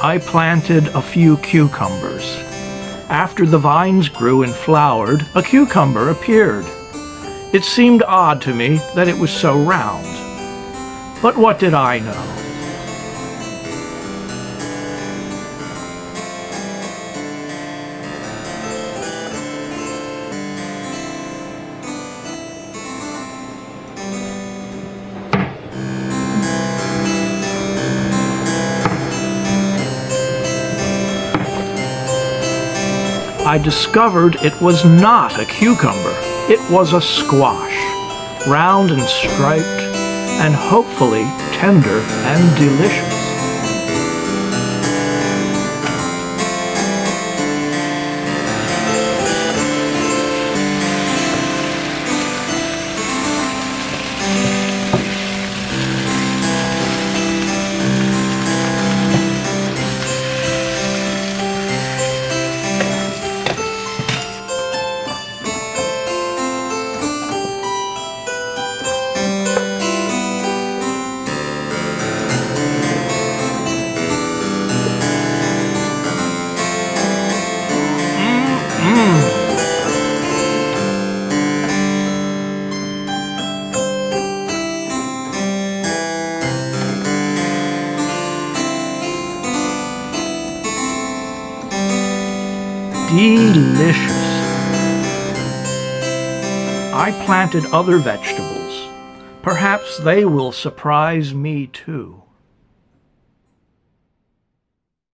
I planted a few cucumbers. After the vines grew and flowered, a cucumber appeared. It seemed odd to me that it was so round. But what did I know? I discovered it was not a cucumber. It was a squash, round and striped, and hopefully tender and delicious. Delicious. I planted other vegetables. Perhaps they will surprise me too.